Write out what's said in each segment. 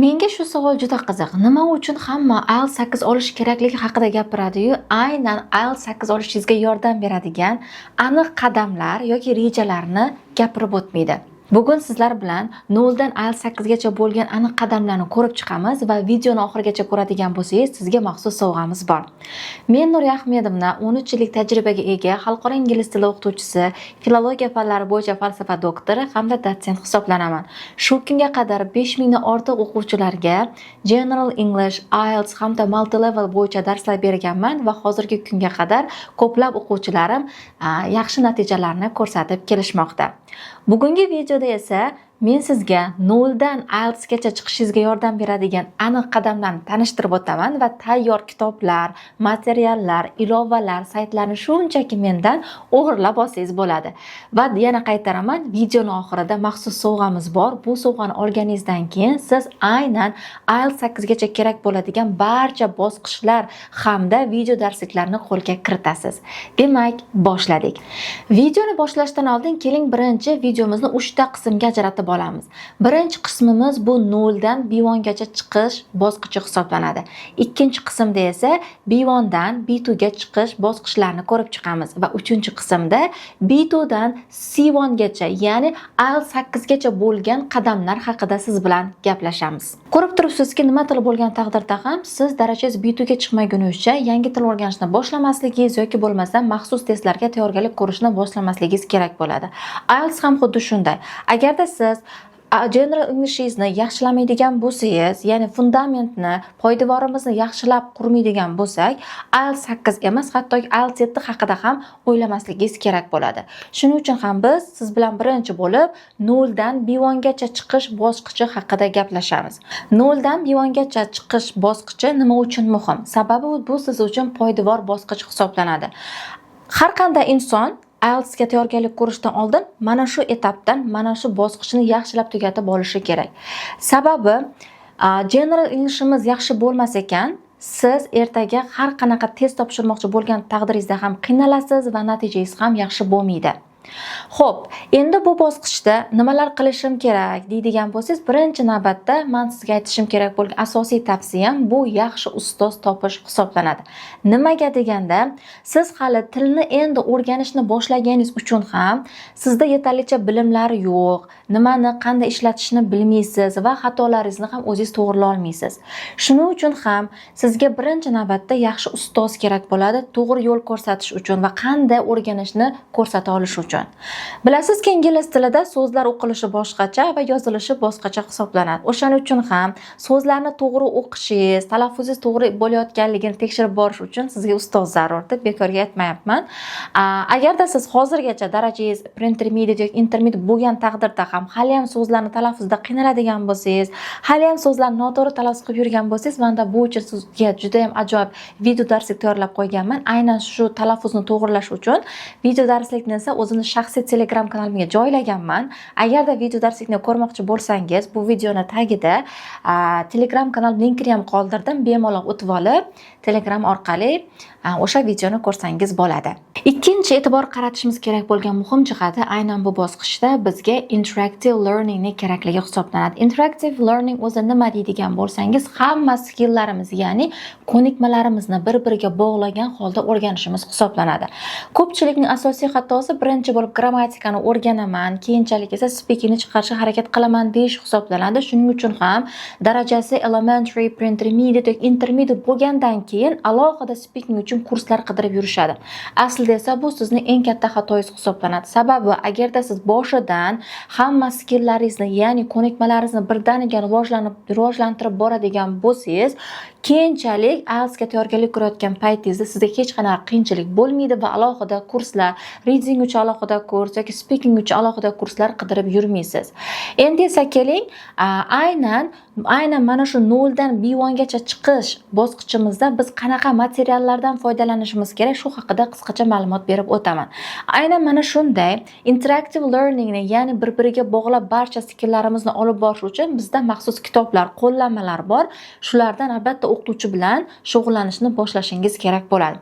Menga shu savol juda qiziq. Nima uchun hamma IELTS 8 olish kerakligi haqida gapiradi-yu, aynan IELTS 8 olishingizga yordam beradigan aniq qadamlar yoki rejalarni gapirib o'tmaydi. Bugun sizlar bilan 0 dan IELTS 8 gacha bo'lgan aniq qadamlarni ko'rib chiqamiz va videoni oxirigacha ko'radigan bo'lsangiz, sizga maxsus sovg'amiz bor. Men Nuriya Ahmedovna 13 yillik tajribaga ega xalqaro ingliz tili o'qituvchisi, filologiya fanlari bo'yicha falsafa doktori hamda dotsent hisoblanaman. Shu kunga qadar 5000 dan ortiq o'quvchilarga General English, IELTS hamda multi-level bo'yicha darslar berganman va hozirgi kunga qadar ko'plab o'quvchilarim yaxshi natijalarni ko'rsatib kelishmoqda. Bugungi videoda esa men sizga 0 dan IELTS gacha chiqishingizga yordam beradigan aniq qadamlarni tanishtirib o'taman va tayyor kitoblar, materiallar, ilovalar, saytlarni shunchaki mendan o'g'irlab olsangiz bo'ladi. Va yana qaytaraman, videoning oxirida maxsus sovg'amiz bor. Bu sovg'ani olganingizdan keyin siz aynan IELTS 8 gacha kerak bo'ladigan barcha bosqichlar hamda video darsliklarni qo'lga kiritasiz. Demak, boshladik. Videoni boshlashdan oldin keling birinchi videomizni 3 ta qismga ajratib olamiz. Birinchi qismimiz bu 0 dan B1 gacha chiqish bosqichi hisoblanadi. Ikkinchi qismda esa B1 dan B2 ga chiqish bosqichlarini ko'rib chiqamiz va uchinchi qismda B2 dan C1 gacha, ya'ni IELTS 8 gacha bo'lgan qadamlar haqida siz bilan gaplashamiz. Ko'rib turibsizki, nima til bo'lgan taqdirda ham siz darajangiz B2 ga chiqmagunicha yangi til o'rganishni boshlamasligingiz yoki bo'lmasam maxsus testlarga tayyorgarlik ko'rishni boshlamasligingiz kerak bo'ladi. IELTS ham xuddi shunday. Agarda siz General Englishingizni yaxshilamaydigan bo'lsangiz, ya'ni fundamentni, poydevorimizni yaxshilab qurmaydigan bo'lsak, IELTS 8 emas, hattoki IELTS 7 haqida ham o'ylamasligingiz kerak bo'ladi. Shuning uchun ham biz siz bilan birinchi bo'lib 0 dan B1 gacha chiqish bosqichi haqida gaplashamiz. 0 dan B1 gacha chiqish bosqichi nima uchun muhim? Sababi bu siz uchun poydevor bosqich hisoblanadi. Har qanday inson IELTS ga tayyorgarlik ko'rishdan oldin mana shu etapdan, mana shu bosqichni yaxshilab tugatib olishi kerak. Sababi General Englishimiz yaxshi bo'lmas ekan, siz ertaga har qanaqa test topshirmoqchi bo'lgan taqdiringizda ham qiynalasiz va natijangiz ham yaxshi bo'lmaydi. Xo'p, endi bu bosqichda nimalar qilishim kerak deydigan bo'lsangiz, birinchi navbatda men sizga aytishim kerak bo'lgan asosiy tavsiyam bu yaxshi ustoz topish hisoblanadi. Nimaga deganda, siz hali tilni endi o'rganishni boshlaganingiz uchun ham sizda yetarlicha bilimlar yo'q, nimani qanday ishlatishni bilmaysiz va xatolaringizni ham o'zingiz to'g'rilay olmaysiz. Shuning uchun ham sizga birinchi navbatda yaxshi ustoz kerak bo'ladi, to'g'ri yo'l ko'rsatish uchun va qanday o'rganishni ko'rsata olish uchun. Bilasizki, ingliz tilida so'zlar o'qilishi boshqacha va yozilishi boshqacha hisoblanadi. O'shaning uchun ham so'zlarni to'g'ri o'qishingiz, talaffuzingiz to'g'ri bo'layotganligini tekshirib borish uchun sizga ustoz zarur deb bekorga aytmayapman. Agarda siz hozirgacha darajangiz pre-intermediate yoki intermediate bo'lgan taqdirda ham hali ham so'zlarni talaffuzda qiynaladigan bo'lsangiz, hali ham so'zlarni noto'g'ri talaffuz qilib yurgan bo'lsangiz, menda bu uchun sizga juda ham ajoyib video darslik tayyorlab qo'yganman. Aynan shu talaffuzni to'g'rilash uchun video darslikni esa o'zimning shaxsiy Telegram kanalimga joylaganman. Agarda video darslikni ko'rmoqchi bo'lsangiz, bu videoni tagida Telegram kanal linkini ham qoldirdim. Bemalol o'tib olib, Telegram orqali o'sha videoni ko'rsangiz bo'ladi. Ikkinchi e'tibor qaratishimiz kerak bo'lgan muhim jihati aynan bu bosqichda bizga interactive learning ni kerakligi hisoblanadi. Interactive learning o'zi nima deydigan bo'lsangiz, hamma skilllarimiz, ya'ni ko'nikmalarimizni bir-biriga bog'lagan holda o'rganishimiz hisoblanadi. Ko'pchilikning asosiy xatosi birinchi bo'lib grammatikani o'rganaman, keyinchalik esa speakingni chiqarishga harakat qilaman deyish hisoblanadi. Shuning uchun ham darajasi elementary, pre-intermediate yoki intermediate bo'lgandan keyin alohida speaking uchun kurslar qidirib yurishadi. Aslida esa bu sizning eng katta xatoyingiz hisoblanadi. Sababi agarda siz boshidan hamma skilllaringizni, ya'ni ko'nikmalaringizni birdaniga rivojlantirib boradigan bo'lsangiz, keyinchalik IELTS ga tayyorgarlik ko'rayotgan paytingizda sizga hech qanaqa qiyinchilik bo'lmaydi va alohida kurslar, reading uchun alohida kurs yoki speaking uchun alohida kurslar qidirib yurmaysiz. Endi esa keling, aynan mana shu 0 dan B1 gacha chiqish bosqichimizda biz qanaqa materiallardan foydalanishimiz kerak, shu haqida qisqacha ma'lumot berib o'taman. Aynan mana shunday interactive learningni, ya'ni bir-biriga bog'lab barcha skilllarimizni olib borish uchun bizda maxsus kitoblar, qo'llanmalar bor. Shulardan albatta o'qituvchi bilan shug'ullanishni boshlashingiz kerak bo'ladi.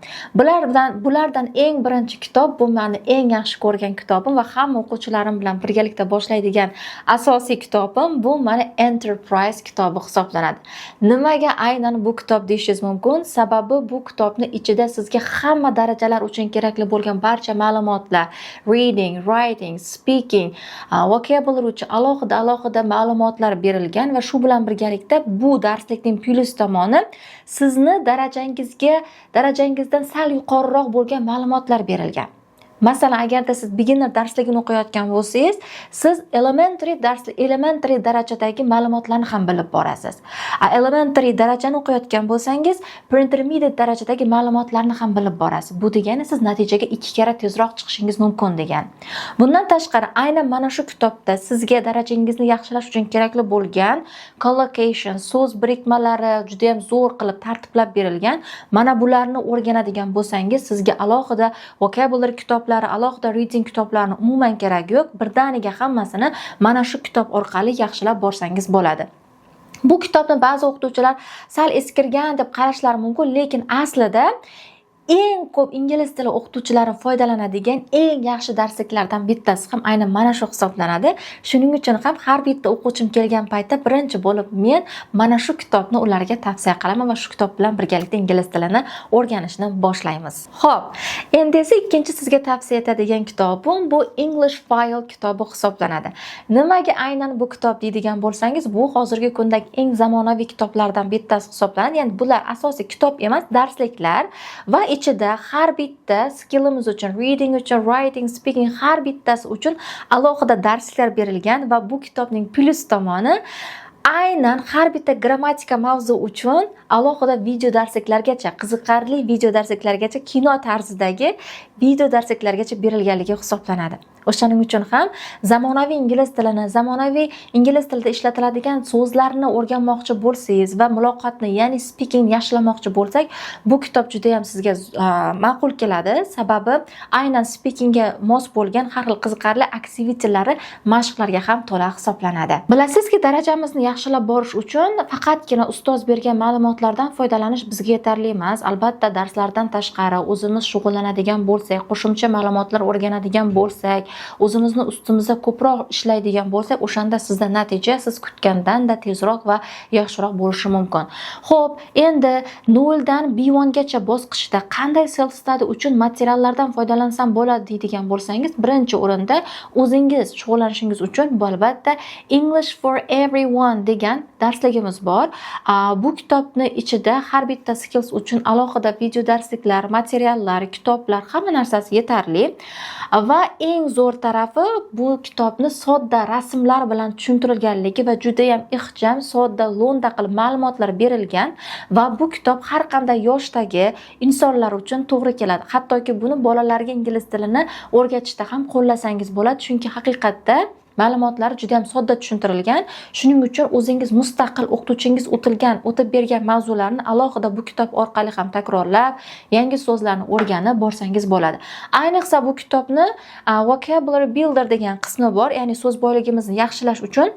Bulardan eng birinchi kitob, bu meni eng yaxshi ko'rgan kitobim va hamma o'quvchilarim bilan birgalikda boshlaydigan asosiy kitobim bu mana Enterprise dars kitobi hisoblanadi. Nimaga aynan bu kitob deyishingiz mumkin? Sababi bu kitobni ichida sizga hamma darajalar uchun kerakli bo'lgan barcha ma'lumotlar, reading, writing, speaking, vocabulary uchun alohida ma'lumotlar berilgan va shu bilan birgalikda bu darslikning plus tomoni sizni darajangizdan sal yuqoriroq bo'lgan ma'lumotlar berilgan. Masalan, agarda siz beginner darsligini o'qiyotgan bo'lsangiz, siz elementary darajadagi ma'lumotlarni ham bilib borasiz. Elementary darajani o'qiyotgan bo'lsangiz, intermediate darajadagi ma'lumotlarni ham bilib borasiz. Bu degani siz natijaga 2 karra tezroq chiqishingiz mumkin degan. Bundan tashqari, aynan mana shu kitobda sizga darajangizni yaxshilash uchun kerakli bo'lgan collocation, so'z birikmalari juda ham zo'r qilib tartiblab berilgan. Mana bularni o'rganadigan bo'lsangiz, sizga alohida vocabulary kitob alohida reading kitoblarini umuman kerak yo'q. Birdaniga hammasini mana shu kitob orqali yaxshilab borsangiz bo'ladi. Bu kitobni ba'zi o'qituvchilar sal eskirgan deb qarashlari mumkin, lekin aslida eng ko'p ingliz tili o'qituvchilari foydalanadigan eng yaxshi darsliklardan bittasi ham aynan mana shu hisoblanadi. Shuning uchun ham har bitta o'quvchim kelgan paytda birinchi bo'lib men mana shu kitobni ularga tavsiya qilaman va shu kitob bilan birgalikda ingliz tilini o'rganishni boshlaymiz. Xo'p, endi esa ikkinchi sizga tavsiya etadigan kitobim bu English File kitobi hisoblanadi. Nimaga aynan bu kitob deydigan bo'lsangiz, bu hozirgi kundagi eng zamonaviy kitoblardan bittasi hisoblanadi. Ya'ni bular asosiy kitob emas, darsliklar va ichida har bitta skillimiz uchun, reading uchun, writing, speaking har bittasi uchun alohida darslar berilgan va bu kitobning plus tomoni aynan har bitta grammatika mavzu uchun alohida video darsliklargacha, qiziqarli video darsliklargacha, kino tarzidagi video darsliklargacha berilganligi hisoblanadi. O'shaning uchun ham zamonaviy ingliz tilida ishlatiladigan so'zlarni o'rganmoqchi bo'lsangiz va muloqotni, ya'ni speaking yaxshilamoqchi bo'lsak, bu kitob juda ham sizga ma'qul keladi. Sababi aynan speakingga mos bo'lgan har xil qiziqarli aktivitilari, mashqlarga ham to'la hisoblanadi. Bilasizki, darajamizni yaxshilab borish uchun faqatgina ustoz bergan ma'lumotlardan foydalanish bizga yetarli emas. Albatta, darslardan tashqari o'zimiz shug'ullanadigan bo'lsak, qo'shimcha ma'lumotlar o'rganadigan bo'lsak, o'zimizni ustimizda ko'proq ishlaydigan bo'lsak, o'shanda sizda natija siz kutgandan-da tezroq va yaxshiroq bo'lishi mumkin. Xo'p, endi 0 dan B1 gacha bosqichda qanday self study uchun materiallardan foydalansam bo'ladi deydigan bo'lsangiz, birinchi o'rinda o'zingiz shug'ullanishingiz uchun albatta English for Everyone degan darsligimiz bor. Bu kitobni ichida har bitta skills uchun alohida video darsliklar, materiallar, kitoblar, hamma narsasi yetarli. Va eng zo'r tarafi bu kitobni sodda rasmlar bilan tushuntirilganligi va juda ham ixcham, sodda, lo'nda qilib ma'lumotlar berilgan va bu kitob har qanday yoshdagi insonlar uchun to'g'ri keladi. Hattoki buni bolalarga ingliz tilini o'rgatishda ham qo'llasangiz bo'ladi, chunki haqiqatda ma'lumotlar juda ham sodda tushuntirilgan. Shuning uchun o'zingiz mustaqil o'qituvchingiz o'tib bergan mavzularni alohida bu kitob orqali ham takrorlab, yangi so'zlarni o'rganib borsangiz bo'ladi. Ayniqsa bu kitobni vocabulary builder degan qismi bor, ya'ni so'z boyligimizni yaxshilash uchun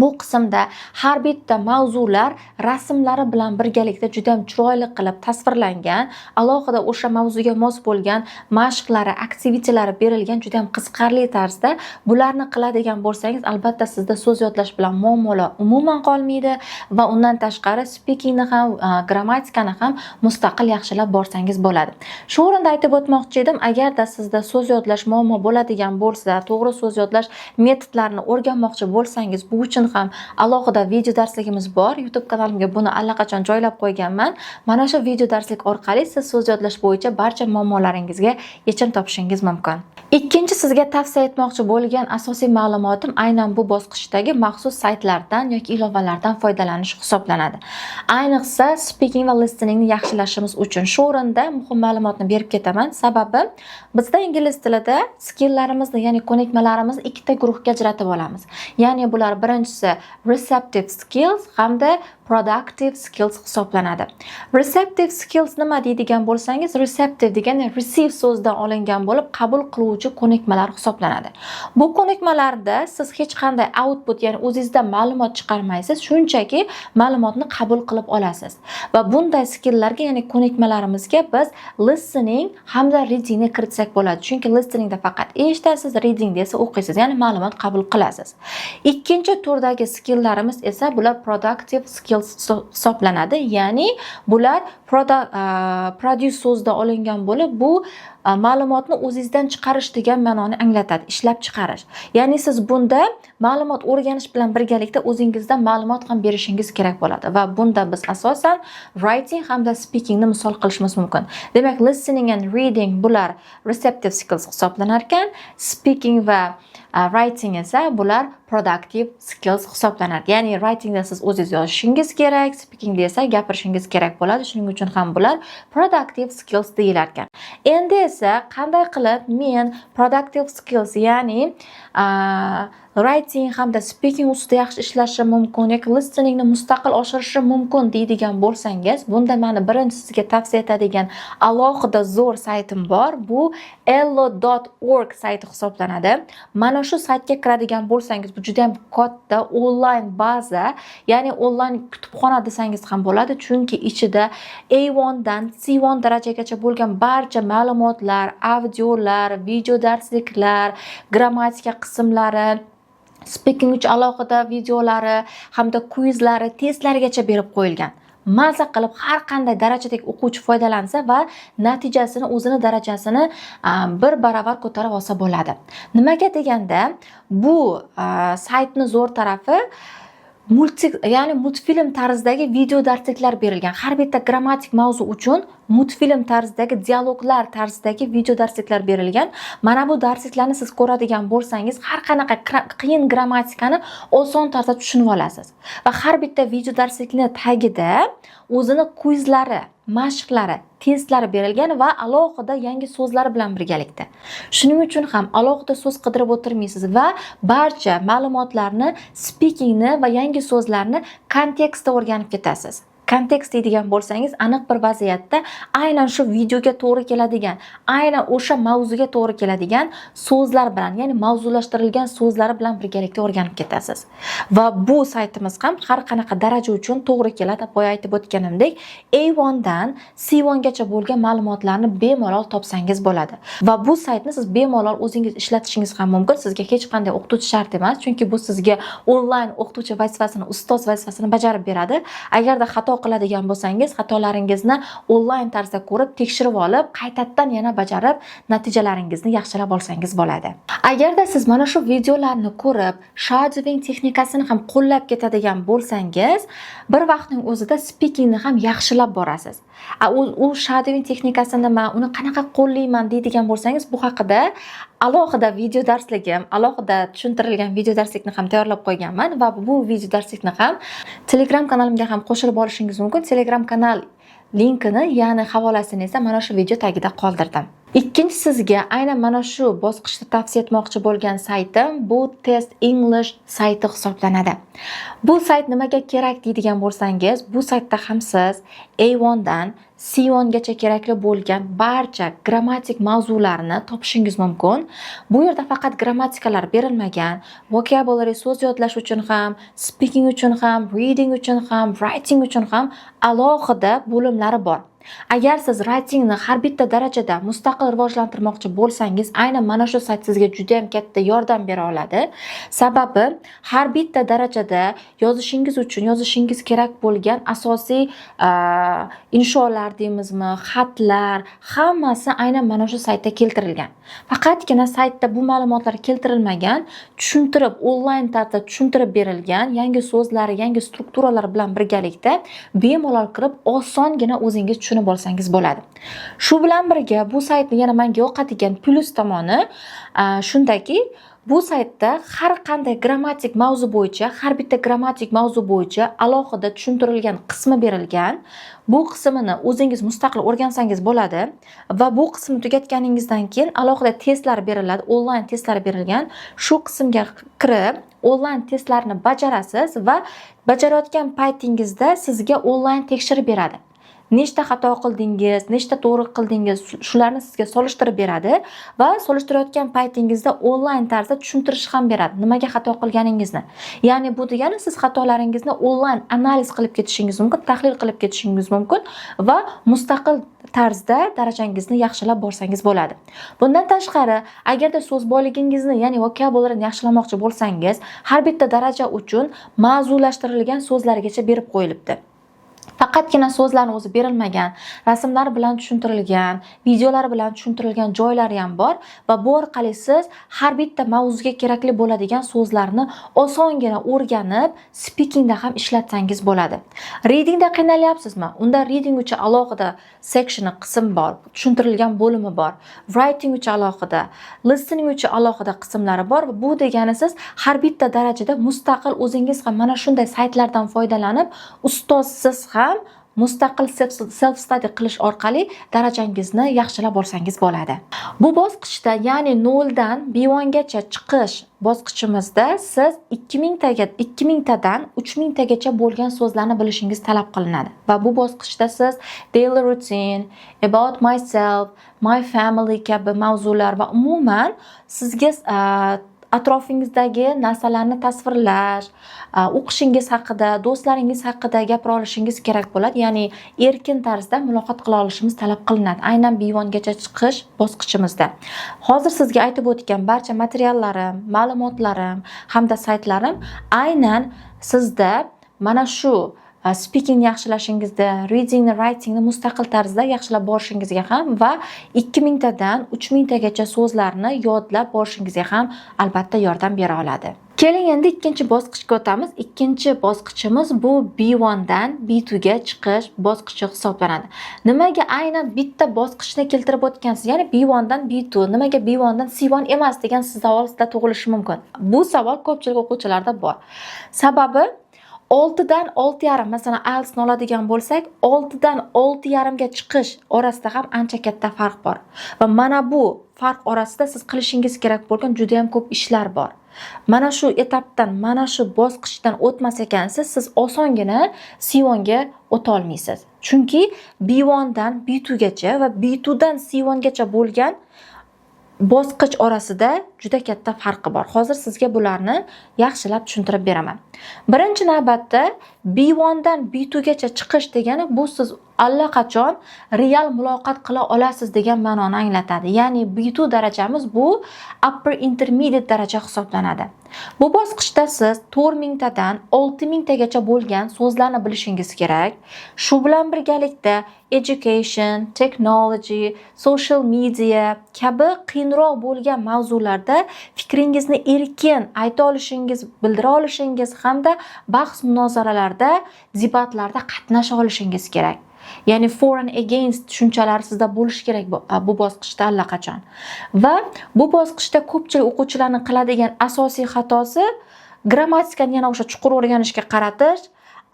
bu qismda har bitta mavzular rasmlari bilan birgalikda juda ham chiroyli qilib tasvirlangan, alohida o'sha mavzuga mos bo'lgan mashqlari, aktivitilari berilgan juda ham qiziqarli tarzda. Bularni qiladigan bo'lsangiz, albatta sizda so'z yodlash bilan muammolar umuman qolmaydi va undan tashqari speakingni ham, grammatikani ham mustaqil yaxshilab borsangiz bo'ladi. Shu o'rinda aytib o'tmoqchi edim, agarda sizda so'z yodlash muammo bo'ladigan bo'lsa, to'g'ri so'z yodlash metodlarini o'rganmoqchi bo'lsangiz, bu uchun ham alohida video darsligimiz bor. YouTube kanalimga buni allaqachon joylab qo'yganman. Mana shu video darslik orqali siz so'z yodlash bo'yicha barcha muammolaringizga yechim topishingiz mumkin. Ikkinchi sizga tavsiya etmoqchi bo'lgan asosiy ma'lumotim aynan bu bosqichdagi maxsus saytlardan yoki ilovalardan foydalanish hisoblanadi. Ayniqsa speaking va listeningni yaxshilashimiz uchun shu o'rinda muhim ma'lumotni berib ketaman. Sababi bizda ingliz tilida skilllarimizni, ya'ni ko'nikmalarimizni ikkita guruhga ajratib olamiz. Ya'ni bular birinchisi receptive skills hamda productive skills hisoblanadi. Receptive skills nima deydigan bo'lsangiz, receptive degani receive so'zidan olingan bo'lib, qabul qiluvchi ko'nikmalar hisoblanadi. Bu ko'nikmalarda siz hech qanday output, ya'ni o'zingizdan ma'lumot chiqarmaysiz, shunchaki ma'lumotni qabul qilib olasiz. Va bunday skilllarga, ya'ni ko'nikmalarimizga biz listening hamda readingni kiritsak bo'ladi. Chunki listeningda faqat eshitasiz, reading esa o'qiysiz, ya'ni ma'lumot qabul qilasiz. Ikkinchi turdagi skilllarimiz esa bular productive skills hisoblanadi. Ya'ni bular produce so'zidan olingan bo'lib, bu ma'lumotni o'zingizdan chiqarish degan ma'noni anglatadi, ishlab chiqarish. Ya'ni siz bunda ma'lumot o'rganish bilan birgalikda o'zingizdan ma'lumot ham berishingiz kerak bo'ladi va bunda biz asosan writing hamda speakingni misol qilishimiz mumkin. Demak, listening and reading bular receptive skills hisoblanar ekan, speaking va writing esa bular productive skills hisoblanadi. Ya'ni writingda siz o'zingiz yozishingiz kerak, speakingda esa gapirishingiz kerak bo'ladi. Shuning uchun ham bular productive skills deyilar ekan. Endi esa qanday qilib men productive skills, ya'ni writing hamda speaking ustida yaxshi ishlashim mumkin yoki listeningni mustaqil oshirishim mumkin deydigan bo'lsangiz, bunda meni birinchi sizga tavsiya etadigan alohida zo'r saytim bor. Bu ello.org sayti hisoblanadi. Mana shu saytga kiradigan bo'lsangiz, bu juda ham katta onlayn baza, ya'ni onlayn kutubxona desangiz ham bo'ladi, chunki ichida A1 dan C1 darajagacha bo'lgan barcha ma'lumotlar, audiolar, video darsliklar, grammatika qismlari, speaking uchun alohida videolari hamda quizlari, testlargacha berib qo'yilgan. Maza qilib har qanday darajadagi o'quvchi foydalansa va natijasini, o'zini darajasini bir baravar ko'tarib olsa bo'ladi. Nimaga deganda, bu saytning zo'r tarafi ya'ni multfilm tarzidagi video darsliklar berilgan. Har bitta grammatik mavzu uchun multfilm tarzidagi, dialoglar tarzidagi video darsliklar berilgan. Mana bu darsliklarni siz ko'radigan bo'lsangiz, har qanaqa qiyin grammatikani oson tarzda tushunib olasiz. Va har bitta video darslikning tagida o'zini quizlari, mashqlari, testlari berilgan va alohida yangi so'zlar bilan birgalikda. Shuning uchun ham alohida so'z qidirib o'tirmaysiz va barcha ma'lumotlarni, speakingni va yangi so'zlarni kontekstda o'rganib ketasiz. Kontekst deydigan bo'lsangiz, aniq bir vaziyatda aynan shu videoga to'g'ri keladigan, aynan o'sha mavzuga to'g'ri keladigan so'zlar bilan, ya'ni mavzulashtirilgan so'zlari bilan birgalikda o'rganib ketasiz. Va bu saytimiz ham har qanaqa daraja uchun to'g'ri keladi. Boya aytib o'tganimdek, A1 dan C1 gacha bo'lgan ma'lumotlarni bemalol topsangiz bo'ladi. Va bu saytni siz bemalol o'zingiz ishlatishingiz ham mumkin. Sizga hech qanday o'qituvchi shart emas, chunki bu sizga onlayn o'qituvchi vazifasini, ustoz vazifasini bajarib beradi. Agarda xato qiladigan bo'lsangiz, xatolaringizni onlayn tarzda ko'rib, tekshirib olib, qaytadan yana bajarib, natijalaringizni yaxshilab olsangiz bo'ladi. Agarda siz mana shu videolarni ko'rib, shadowing texnikasini ham qo'llab ketadigan bo'lsangiz, bir vaqtning o'zida speakingni ham yaxshilab borasiz. U shadowing texnikasi nima, uni qanaqa qo'llayman deydigan bo'lsangiz, bu haqida alohida video darsligim, alohida tushuntirilgan video darslikni ham tayyorlab qo'yganman va bu video darslikni ham Telegram kanalimga ham qo'shilib olishingiz mumkin. Telegram kanal linkini, ya'ni havolasini esa mana shu video tagida qoldirdim. Ikkinchi sizga aynan mana shu bosqichda tavsiya etmoqchi bo'lgan saytim bu Test English sayti hisoblanadi. Bu sayt nimaga kerak deydigan bo'lsangiz, bu saytda ham siz A1 dan C1 gacha kerakli bo'lgan barcha grammatik mavzularni topishingiz mumkin. Bu yerda faqat grammatikalar berilmagan, vocabulary, so'z yodlash uchun ham, speaking uchun ham, reading uchun ham, writing uchun ham alohida bo'limlari bor. Agar siz writingni har bitta darajada mustaqil rivojlantirmoqchi bo'lsangiz, aynan mana shu sayt sizga juda ham katta yordam bera oladi. Sababi har bitta darajada yozishingiz uchun yozishingiz kerak bo'lgan asosiy insholar deymizmi, xatlar, hammasi aynan mana shu saytda keltirilgan. Faqatgina saytda bu ma'lumotlar keltirilmagan, tushuntirib, onlayn tarzda tushuntirib berilgan yangi so'zlar, yangi strukturalar bilan birgalikda bemalol kirib, osongina o'zingiz tushunib olsangiz bo'ladi. Shu bilan birga bu saytni yana menga yoqadigan plus tomoni shundaki, bu saytda har qanday grammatik mavzu bo'yicha, har bitta grammatik mavzu bo'yicha alohida tushuntirilgan qismi berilgan. Bu qismini o'zingiz mustaqil o'rgansangiz bo'ladi va bu qismni tugatganingizdan keyin alohida testlar beriladi, onlayn testlar berilgan. Shu qismga kirib, onlayn testlarni bajarasiz va bajarayotgan paytingizda sizga onlayn tekshirib beradi. Nechta xato qildingiz, nechta to'g'ri qildingiz, shularni sizga solishtirib beradi va solishtirayotgan paytingizda onlayn tarzda tushuntirish ham beradi, nimaga xato qilganingizni. Ya'ni bu degani siz xatolaringizni onlayn analiz qilib ketishingiz mumkin, tahlil qilib ketishingiz mumkin va mustaqil tarzda darajangizni yaxshilab borsangiz bo'ladi. Bundan tashqari, agarda so'z boyligingizni, ya'ni vokabularini yaxshilamoqchi bo'lsangiz, har bitta daraja uchun mavzulashtirilgan so'zlargacha berib qo'yilibdi. Faqatgina so'zlarni o'zi berilmagan, rasmlar bilan tushuntirilgan, videolar bilan tushuntirilgan joylari ham bor va bu orqali siz har bitta mavzuga kerakli bo'ladigan so'zlarni osongina o'rganib, speakingda ham ishlatsangiz bo'ladi. Readingda qiynalyapsizmi? Unda reading uchun alohida section qism bor, tushuntirilgan bo'limi bor. Writing uchun alohida, listening uchun alohida qismlari bor va bu degani siz har bitta darajada mustaqil o'zingiz ham mana shunday saytlardan foydalanib, ustozsiz ham mustaqil self study qilish orqali darajangizni yaxshilab olsangiz bo'ladi. Bu bosqichda, ya'ni 0 dan B1 gacha chiqish bosqichimizda siz 2000 tadan 3000 tagacha bo'lgan so'zlarni bilishingiz talab qilinadi. Va bu bosqichda siz daily routine, about myself, my family kabi mavzular va umuman sizga atrofingizdagi narsalarni tasvirlash, o'qishingiz haqida, do'stlaringiz haqida gapira olishingiz kerak bo'ladi. Ya'ni erkin tarzda muloqot qila olishimiz talab qilinadi. Aynan B1 gacha chiqish bosqichimizda. Hozir sizga aytib o'tgan barcha materiallarim, ma'lumotlarim hamda saytlarim aynan sizda mana shu speaking yaxshilashingizda, reading va writing ni mustaqil tarzda yaxshilab borishingizga ham va 2000 tadan 3000 tagacha so'zlarni yodlab borishingizga ham albatta yordam bera oladi. Keling endi ikkinchi bosqichga o'tamiz. Ikkinchi bosqichimiz bu B1 dan B2 ga chiqish bosqichi hisoblanadi. Nimaga aynan bitta bosqichni keltirib o'tgansiz? Ya'ni B1 dan B2, nimaga B1 dan C1 emas degan savol sizda tug'ilishi mumkin. Bu savol ko'pchilik o'quvchilarda bor. Sababi 6 dan 6,5 masalan IELTS ni oladigan bo'lsak, 6 dan 6,5 ga chiqish orasida ham ancha katta farq bor. Va mana bu farq orasida siz qilishingiz kerak bo'lgan juda ham ko'p ishlar bor. Mana shu etapdan, mana shu bosqichdan o'tmas ekansiz, siz osongina C1 ga o'ta olmaysiz. Chunki B1 dan B2 gacha va B2 dan C1 gacha bo'lgan bosqich orasida juda katta farqi bor. Hozir sizga bularni yaxshilab tushuntirib beraman. Birinchi navbatda B1 dan B2 gacha chiqish degani bu siz allaqachon real muloqot qila olasiz degan ma'noni anglatadi. Ya'ni B2 darajamiz bu upper intermediate daraja hisoblanadi. Bu bosqichda siz 4000 tadan 6000 tagacha bo'lgan so'zlarni bilishingiz kerak. Shu bilan birgalikda education, technology, social media kabi qiyinroq bo'lgan mavzularda fikringizni erkin ayta olishingiz, bildira olishingiz hamda bahs-munozaralarda, debatlarda qatnasha olishingiz kerak. Ya'ni for and against tushunchalari sizda bo'lishi kerak bu bosqichda allaqachon. Va bu bosqichda ko'pchilik o'quvchilarning qiladigan asosiy xatosi grammatikani yana o'sha chuqur o'rganishga qaratish,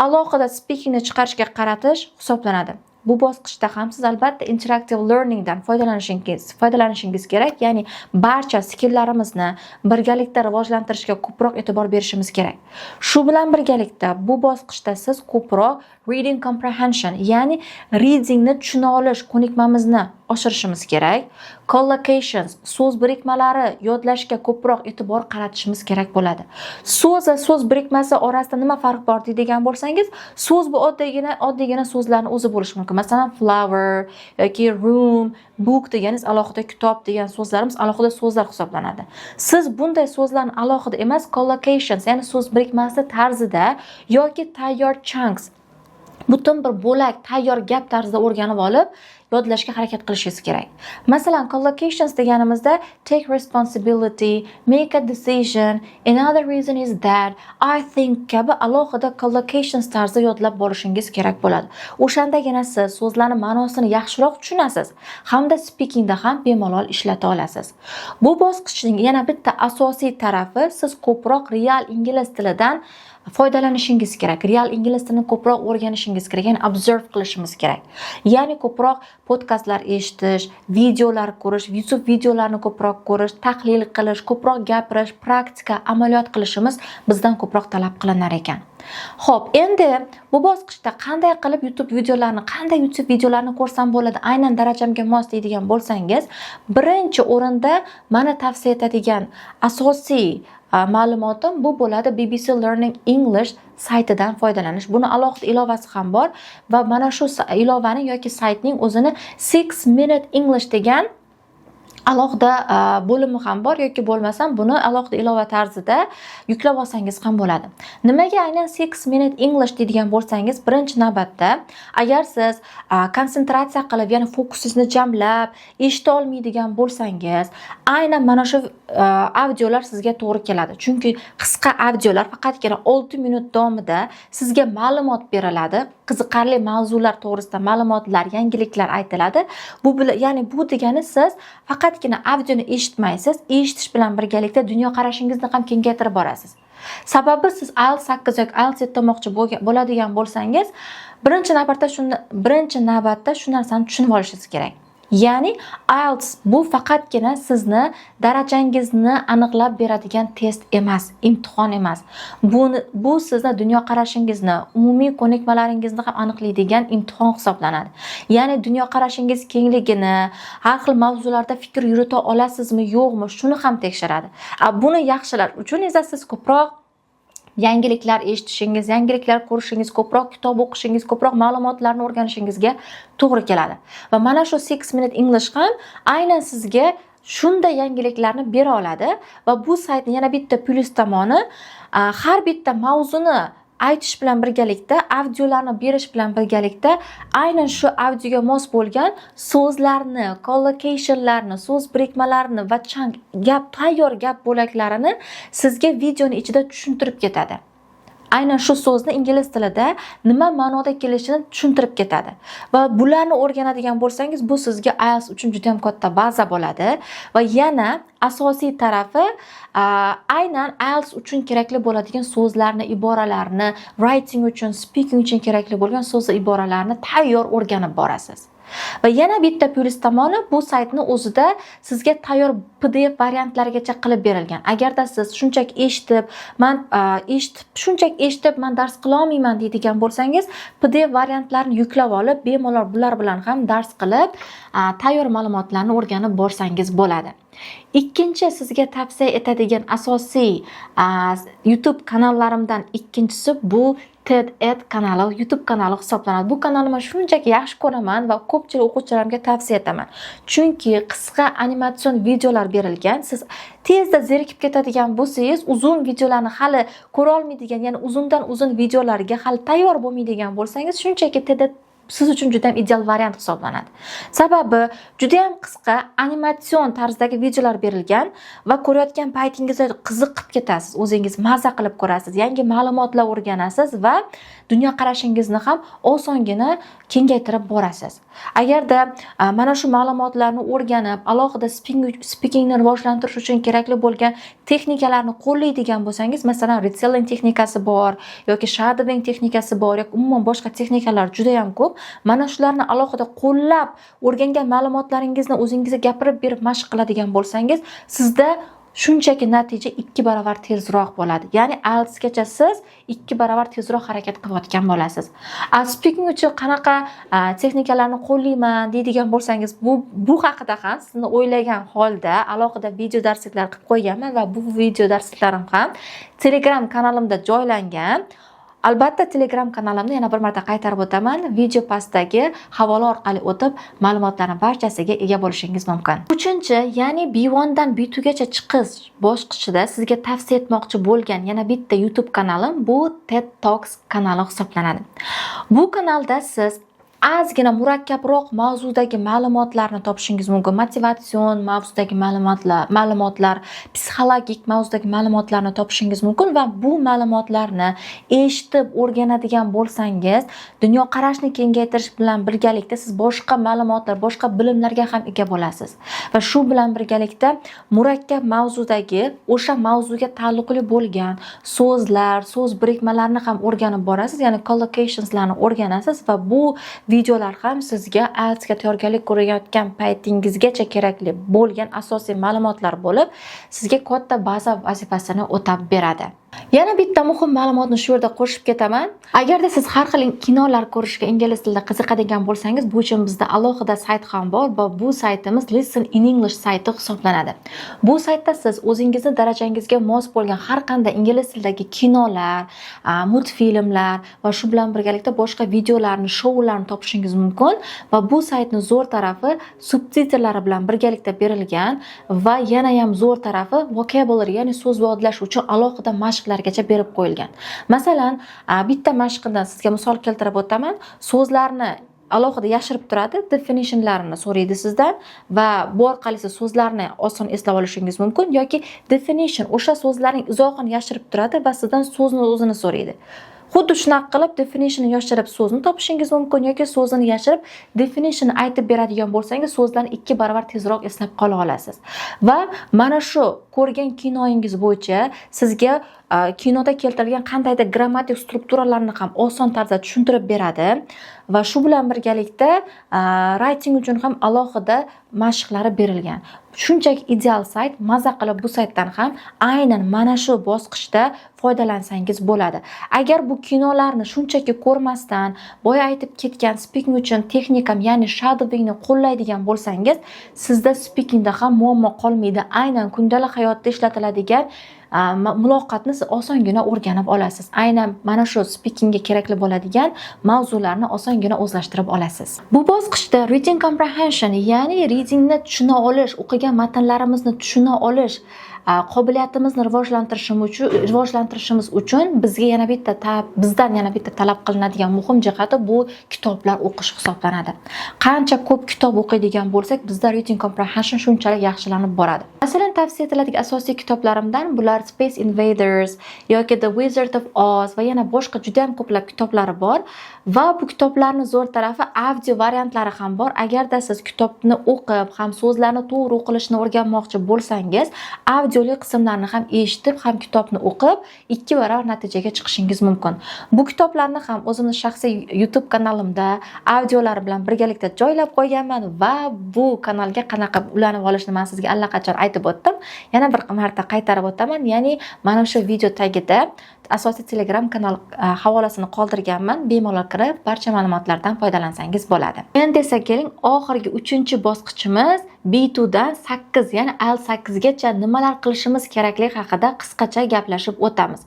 alohida speakingni chiqarishga qaratish hisoblanadi. Bu bosqichda ham siz albatta interactive learning dan foydalanishingiz kerak. Ya'ni barcha skilllarimizni birgalikda rivojlantirishga ko'proq e'tibor berishimiz kerak. Shu bilan birgalikda bu bosqichda siz ko'proq reading comprehension, ya'ni readingni tushuna olish ko'nikmamizni oshirishimiz kerak. Collocations, so'z birikmalari yodlashga ko'proq e'tibor qaratishimiz kerak bo'ladi. So'z va so'z birikmasi orasida nima farq bor deydigan bo'lsangiz, so'z bu oddiygina so'zlarning o'zi bo'lishi mumkin. Masalan, flower yoki room, book deganingiz alohida kitob degan so'zlarimiz alohida so'zlar hisoblanadi. Siz bunday so'zlarni alohida emas, collocations, ya'ni so'z birikmasi tarzida yoki tayyor chunks, butun bir bo'lak tayyor gap tarzida o'rganib olib yodlashga harakat qilishingiz kerak. Masalan, collocations deganimizda take responsibility, make a decision, another reason is that, I think kabi alohida collocations tarzida yodlab borishingiz kerak bo'ladi. O'shandagina siz so'zlarning ma'nosini yaxshiroq tushunasiz hamda speakingda ham bemalol ishlata olasiz. Bu bosqichning yana bitta asosiy tarafi siz ko'proq real ingliz tilidan foydalanishingiz kerak. Real ingliz tilini ko'proq o'rganishingiz kerak. Ya'ni observe qilishimiz kerak. Ya'ni ko'proq podkastlar eshitish, videolar ko'rish, YouTube videolarini ko'proq ko'rish, tahlil qilish, ko'proq gapirish, praktika, amaliyot qilishimiz bizdan ko'proq talab qilinar ekan. Xo'p, endi bu bosqichda qanday qilib YouTube videolarini ko'rsam bo'ladi, aynan darajamga mos deydigan bo'lsangiz, birinchi o'rinda mana tavsiya etadigan asosiy ma'lumotim bu bo'ladi BBC Learning English saytidan foydalanish. Buni alohida ilovasi ham bor va mana shu ilovani yoki saytning o'zini 6 Minute English degan alohida bo'limi ham bor yoki bo'lmasam buni alohida ilova tarzida yuklab olsangiz ham bo'ladi. Nimaga aynan 6 Minute English deydigan bo'lsangiz, birinchi navbatda agar siz konsentratsiya qilib, ya'ni fokusingizni jamlab eshita olmaydigan bo'lsangiz, aynan mana shu audiolar sizga to'g'ri keladi. Chunki qisqa audiolar faqatgina 6 minut davomida sizga ma'lumot beriladi. Qiziqarli mavzular to'g'risida ma'lumotlar, yangiliklar aytiladi. Ya'ni bu degani siz faqatgina audioni eshitmaysiz, eshitish bilan birgalikda dunyoqarashingizni ham kengaytirib borasiz. Sababi siz IELTS 8 yoki IELTS 7 olmoqchi bo'ladigan bo'lsangiz, birinchi navbatda shu narsani tushunib olishingiz kerak. Ya'ni IELTS bu faqatgina sizni darajangizni aniqlab beradigan test emas, imtihon emas. Bu sizni dunyoqarashingizni, umumiy ko'nikmalaringizni ham aniqlaydigan imtihon hisoblanadi. Ya'ni dunyoqarashingiz kengligini, har xil mavzularda fikr yurita olasizmi, yo'qmi, shuni ham tekshiradi. Buni yaxshilash uchun esa siz ko'proq yangiliklar eshitishingiz, yangiliklar ko'rishingiz, ko'proq kitob o'qishingiz, ko'proq ma'lumotlarni o'rganishingizga to'g'ri keladi. Va mana shu 6 Minute English ham aynan sizga shunday yangiliklarni bera oladi va bu saytning yana bitta plyus tomoni, har bitta mavzuni aytish bilan birgalikda, audiolarni berish bilan birgalikda aynan shu audioga mos bo'lgan so'zlarni, collocationlarni, so'z birikmalarini va tayyor gap bo'laklarini sizga videoning ichida tushuntirib ketadi. Aynan shu so'zni ingliz tilida nima ma'noda kelishini tushuntirib ketadi. Va bularni o'rganadigan bo'lsangiz, bu sizga IELTS uchun juda ham katta baza bo'ladi va yana asosiy tarafi aynan IELTS uchun kerakli bo'ladigan so'zlarni, iboralarni, writing uchun, speaking uchun kerakli bo'lgan so'z va iboralarni tayyor o'rganib borasiz. Va yana bitta plyus tomoni, bu saytni o'zida sizga tayyor PDF variantlargacha qilib berilgan. Agarda siz shunchaki eshitib, man dars qila olmayman deydigan bo'lsangiz, PDF variantlarini yuklab olib, bemalol bular bilan ham dars qilib, tayyor ma'lumotlarni o'rganib borsangiz bo'ladi. Ikkinchi sizga tavsiya etadigan asosiy YouTube kanallarimdan ikkinchisi bu TED kanali, YouTube kanali hisoblanadi. Bu kanalni shunchaki yaxshi ko'raman va ko'pchilik o'quvchilarimga tavsiya etaman. Chunki qisqa animatsion videolar berilgan. Siz tezda zerikib ketadigan bo'lsangiz, uzun videolarni hali ko'ra olmaydigan, ya'ni uzundan uzun videolarga hali tayyor bo'lmaydigan bo'lsangiz, shunchaki TED siz uchun juda ham ideal variant hisoblanadi. Sababi juda ham qisqa animatsion tarzdagi videolar berilgan va ko'rayotgan paytingizda qiziqib ketasiz, o'zingiz maza qilib ko'rasiz, yangi ma'lumotlar o'rganasiz va dunyoqarashingizni ham osongina kengaytirib borasiz. Agarda mana shu ma'lumotlarni o'rganib, alohida speakingni rivojlantirish uchun kerakli bo'lgan texnikalarni qo'llaydigan bo'lsangiz, masalan, retelling texnikasi bor yoki shadowing texnikasi bor yoki umuman boshqa texnikalar juda ham ko'p. Mana shularni alohida qo'llab o'rgangan ma'lumotlaringizni o'zingizga gapirib berib mashq qiladigan bo'lsangiz, sizda shunchaki natija 2 barobar tezroq bo'ladi. Ya'ni IELTS gacha siz 2 barobar tezroq harakat qilayotgan bo'lasiz. Speaking uchun qanaqa texnikalarni qo'llayman deydigan bo'lsangiz, bu haqida ham sizni o'ylagan holda alohida video darsliklar qilib qo'yganman va bu video darslarim ham Telegram kanalimda joylangan. Albatta Telegram kanalimni yana bir marta qaytarib o'taman. Video pastdagi havola orqali o'tib, ma'lumotlarning barchasiga ega bo'lishingiz mumkin. Uchinchi, ya'ni B1 dan B2 gacha chiqish bosqichida sizga tavsiya etmoqchi bo'lgan yana bitta YouTube kanalim bu TED Talks kanali hisoblanadi. Bu kanalda siz ozgina murakkabroq mavzudagi ma'lumotlarni topishingiz mumkin. Motivatsion mavzudagi ma'lumotlar, psixologik mavzudagi ma'lumotlarni topishingiz mumkin va bu ma'lumotlarni eshitib o'rganadigan bo'lsangiz, dunyoqarashni kengaytirish bilan birgalikda siz boshqa ma'lumotlar, boshqa bilimlarga ham ega bo'lasiz. Va shu bilan birgalikda murakkab mavzudagi o'sha mavzuga taalluqli bo'lgan so'zlar, so'z birikmalarini ham o'rganib borasiz, ya'ni collocationslarni o'rganasiz va bu videolar ham sizga IELTSga tayyorgarlik ko'rayotgan paytingizgacha kerakli bo'lgan asosiy ma'lumotlar bo'lib, sizga katta baza vazifasini o'tab beradi. Yana bitta muhim ma'lumotni shu yerda qo'shib ketaman. Agarda siz har xil kinolar ko'rishga ingliz tilida qiziqadigan bo'lsangiz, bu uchun bizda alohida sayt ham bor va bu saytimiz Listen in English sayti hisoblanadi. Bu saytda siz o'zingizning darajangizga mos bo'lgan har qanday ingliz tilidagi kinolar, multfilmlar va shu bilan birgalikda boshqa videolarni, shoularni topishingiz mumkin va bu saytning zo'r tarafi subtitrlari bilan birgalikda berilgan va yana ham zo'r tarafi vocabulary, ya'ni so'z yodlash uchun alohida mashqlargacha berib qo'yilgan. Masalan, bitta mashqdan sizga misol keltirib o'taman. So'zlarni alohida yashirib turadi, definitionlarini so'raydi sizdan va bu orqali siz so'zlarni oson eslab olishingiz mumkin yoki definition o'sha so'zlarning izohini yashirib turadi va sizdan so'zni o'zini so'raydi. Xuddi shunaqa qilib definitionni yashirib so'zni topishingiz mumkin yoki so'zini yashirib definitionni aytib beradigan bo'lsangiz so'zlarni 2 barobar tezroq eslab qola olasiz. Va mana shu ko'rgan kinoyingiz bo'yicha sizga kinoda keltirilgan qandaydir grammatik strukturalarni ham oson tarzda tushuntirib beradi va shu bilan birgalikda writing uchun ham alohida mashqlari berilgan. Shunchaki ideal sayt, maza qilib bu saytdan ham aynan mana shu bosqichda foydalansangiz bo'ladi. Agar bu kinolarni shunchaki ko'rmasdan, boya aytib ketgan speaking uchun texnikam, ya'ni shadowingni qo'llaydigan bo'lsangiz, sizda speakingda ham muammo qolmaydi. Aynan kundalik hayotda ishlatiladigan muloqotni siz osongina o'rganib olasiz. Aynan mana shu speakingga kerakli bo'ladigan mavzularni osongina o'zlashtirib olasiz. Bu bosqichda reading comprehension, ya'ni readingni tushuna olish, o'qigan matnlarimizni tushuna olish qobiliyatimizni rivojlantirishimiz uchun bizdan yana bitta talab qilinadigan muhim jihati bu kitoblar o'qish hisoblanadi. Qancha ko'p kitob o'qiydigan bo'lsak, bizda reading comprehension shunchalik yaxshilanib boradi. Masalan, tavsiya etiladigan asosiy kitoblarimdan bular Space Invaders yoki The Wizard of Oz va yana boshqa juda ham ko'plab kitoblari bor va bu kitoblarning zo'r tarafi audio variantlari ham bor. Agarda siz kitobni o'qib, ham so'zlarni to'g'ri o'qilishini o'rganmoqchi bo'lsangiz, audioli qismlarni ham eshitib, ham kitobni o'qib 2 barobar natijaga chiqishingiz mumkin. Bu kitoblarni ham o'zimning shaxsiy YouTube kanalimda audiolari bilan birgalikda joylab qo'yganman va bu kanalga qanaqa ulanib olishni men sizga allaqachon aytib o'tdim. Yana bir marta qaytarib o'taman, ya'ni mana shu video tagida asosiy Telegram kanal havolasini qoldirganman. Bemalol kirib, barcha ma'lumotlardan foydalansangiz bo'ladi. Endi esa keling, oxirgi 3-bosqichimiz B2 dan 8, ya'ni IELTS 8 gacha nimalar qilishimiz kerakligi haqida qisqacha gaplashib o'tamiz.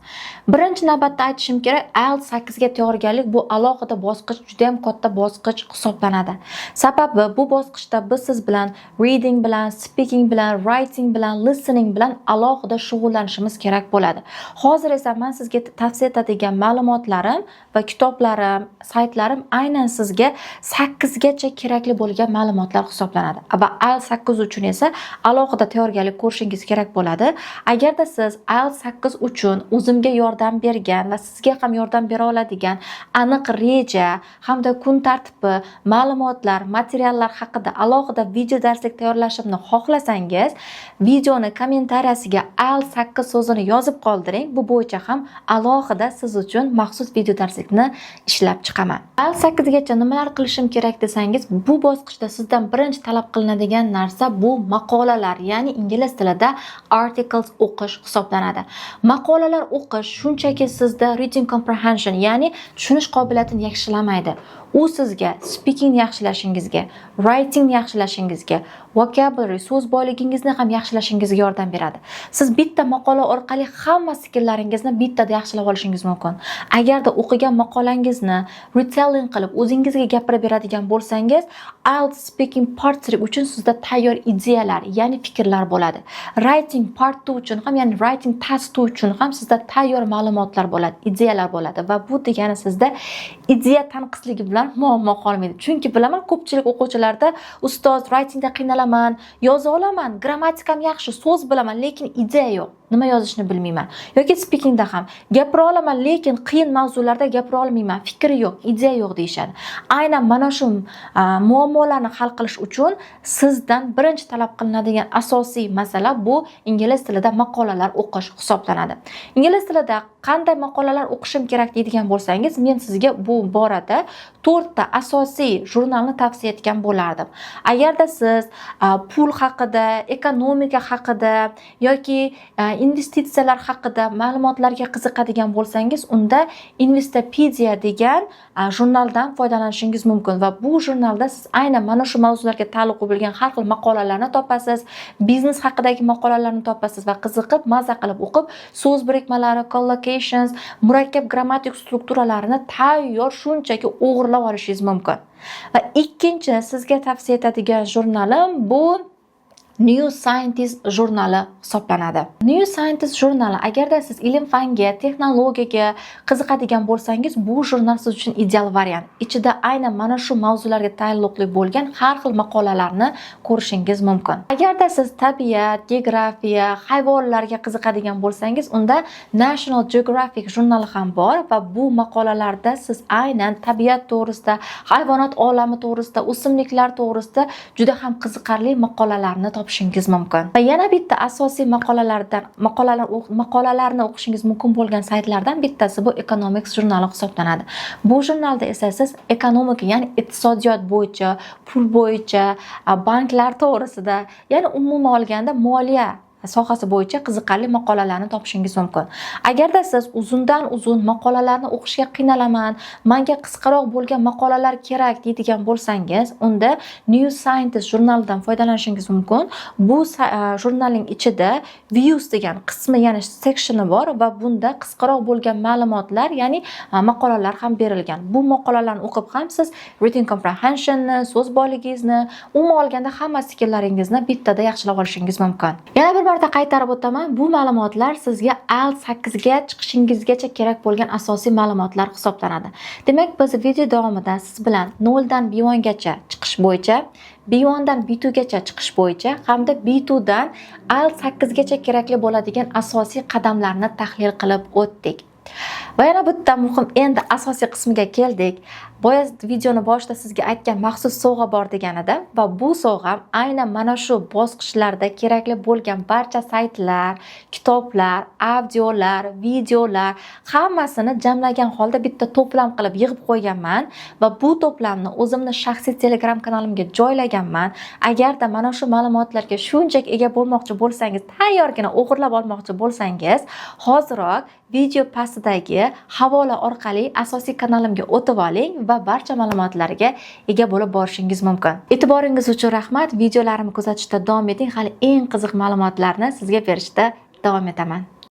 Birinchi navbatda aytishim kerak, IELTS 8 ga tayyorgarlik bu alohida bosqich, juda ham katta bosqich hisoblanadi. Sababi bu bosqichda biz siz bilan reading bilan, speaking bilan, writing bilan, listening bilan alohida shug'ullanishimiz kerak bo'ladi. Hozir esa men sizga tavsiya etadigan ma'lumotlarim va kitoblarim, saytlarim aynan sizga 8 gacha kerakli bo'lgan ma'lumotlar hisoblanadi. Va IELTS 8 uchun esa alohida tayyorgarlik ko'rishingiz kerak bo'ladi. Agarda siz IELTS 8 uchun o'zimga yordam bergan va sizga ham yordam bera oladigan aniq reja hamda kun tartibi, ma'lumotlar, materiallar haqida alohida video darslik tayyorlashimni xohlasangiz, videoni kommentariyasiga IELTS 8 so'zini yozib qoldiring. Bu bo'yicha ham alohida siz uchun maxsus video darslikni ishlab chiqaman. IELTS 8 gacha nimalar qilishim kerak desangiz, bu bosqichda sizdan birinchi talab qilinadigan narsa bu maqolalar, ya'ni ingliz tilida articles o'qish hisoblanadi. Maqolalar o'qish shunchaki sizda reading comprehension, ya'ni tushunish qobiliyatini yaxshilamaydi. U sizga speaking yaxshilashingizga, writing yaxshilashingizga, vocabulary, so'z boyligingizni ham yaxshilashingizga yordam beradi. Siz bitta maqola orqali hamma skilllaringizni bitta bittada yaxshilab olishingiz mumkin. Agarda o'qigan maqolangizni retelling qilib o'zingizga gapirib beradigan bo'lsangiz, IELTS speaking part 3 uchun sizda tayyor ideyalar, ya'ni fikrlar bo'ladi. Writing part 2 uchun ham, ya'ni writing task 2 uchun ham sizda tayyor ma'lumotlar bo'ladi, ideyalar bo'ladi va bu degani sizda ideya tanqisligi bilan muammo qolmaydi. Chunki bilaman, ko'pchilik o'quvchilarda ustoz writingda qiynalaman, yoza olaman, grammatikam yaxshi, so'z bilaman, lekin ideya yo'q. Nima yozishni bilmayman. Yoki speakingda ham gapira olaman, lekin qiyin mavzularda gapira olmayman, fikri yo'q, ideya yo'q deyishadi. Aynan mana shu muammolarni hal qilish uchun sizdan birinchi talab qilinadigan asosiy masala bu ingliz tilida maqolalar o'qish hisoblanadi. Ingliz tilida qanday maqolalar o'qishim kerak deydigan bo'lsangiz, men sizga bu borada 4 ta asosiy jurnalni tavsiya etgan bo'lardim. Agarda siz pul haqida, ekonomika haqida yoki investitsiyalar haqida ma'lumotlarga qiziqadigan bo'lsangiz, unda Investopedia degan jurnaldan foydalanishingiz mumkin va bu jurnalda siz aynan mana shu mavzularga taalluqli bo'lgan har xil maqolalarni topasiz, biznes haqidagi maqolalarni topasiz va qiziqib, maza qilib o'qib, so'z birikmalari, collocations, murakkab grammatik strukturalarini tayyor shunchaki o'g'irlab olishingiz mumkin. Va ikkinchi sizga tavsiya etadigan jurnalim bu New Scientist jurnali hisoblanadi. New Scientist jurnali, agarda siz ilm-fanga, texnologiyaga qiziqadigan bo'lsangiz, bu jurnal siz uchun ideal variant. Ichida aynan mana shu mavzularga taalluqli bo'lgan har xil maqolalarni ko'rishingiz mumkin. Agarda siz tabiat, geografiya, hayvonlarga qiziqadigan bo'lsangiz, unda National Geographic jurnali ham bor va bu maqolalarda siz aynan tabiat to'g'risida, hayvonot olami to'g'risida, o'simliklar to'g'risida juda ham qiziqarli maqolalarni topishingiz mumkin. Va yana bitta asosiy maqolalarni o'qishingiz mumkin bo'lgan saytlardan bittasi bu Economics jurnali hisoblanadi. Bu jurnalda esa siz ekonomika, ya'ni iqtisodiyot bo'yicha, pul bo'yicha, banklar to'g'risida, ya'ni umuman olganda moliya sohasi bo'yicha qiziqarli maqolalarni topishingiz mumkin. Agarda siz uzundan uzun maqolalarni o'qishga qiynalaman, menga qisqaroq bo'lgan maqolalar kerak deydigan bo'lsangiz, unda New Scientist jurnalidan foydalanishingiz mumkin. Bu jurnalning ichida views degan qismi, ya'ni sectioni bor va bunda qisqaroq bo'lgan ma'lumotlar, ya'ni maqolalar ham berilgan. Bu maqolalarni o'qib ham siz reading comprehensionni, so'z boyligingizni, umuman olganda hamma skilllaringizni bittada yaxshilab olishingiz mumkin. Yana bir marta qaytarib o'taman, bu ma'lumotlar sizga IELTS 8 ga chiqishingizgacha kerak bo'lgan asosiy ma'lumotlar hisoblanadi. Demak, biz video davomida siz bilan 0 dan B1 gacha chiqish bo'yicha, B1 dan B2 gacha chiqish bo'yicha hamda B2 dan IELTS 8 gacha kerakli bo'ladigan asosiy qadamlarni tahlil qilib o'tdik. Va yana bitta muhim, endi asosiy qismiga keldik. Boya videoni boshida sizga aytgan maxsus sovg'a bor deganida va bu sovg'a aynan mana shu bosqichlarda kerakli bo'lgan barcha saytlar, kitoblar, audiolar, videolar hammasini jamlagan holda bitta to'plam qilib yig'ib qo'yganman va bu to'plamni o'zimning shaxsiy Telegram kanalimga joylaganman. Agarda mana shu ma'lumotlarga shunchaki ega bo'lmoqchi bo'lsangiz, tayyorgina o'g'irlab olmoqchi bo'lsangiz, hoziroq video pastidagi havola orqali asosiy kanalimga o'tib oling va barcha ma'lumotlarga ega bo'lib borishingiz mumkin. E'tiboringiz uchun rahmat. Videolarimni kuzatishda davom eting. Hali eng qiziq ma'lumotlarni sizga berishda davom etaman.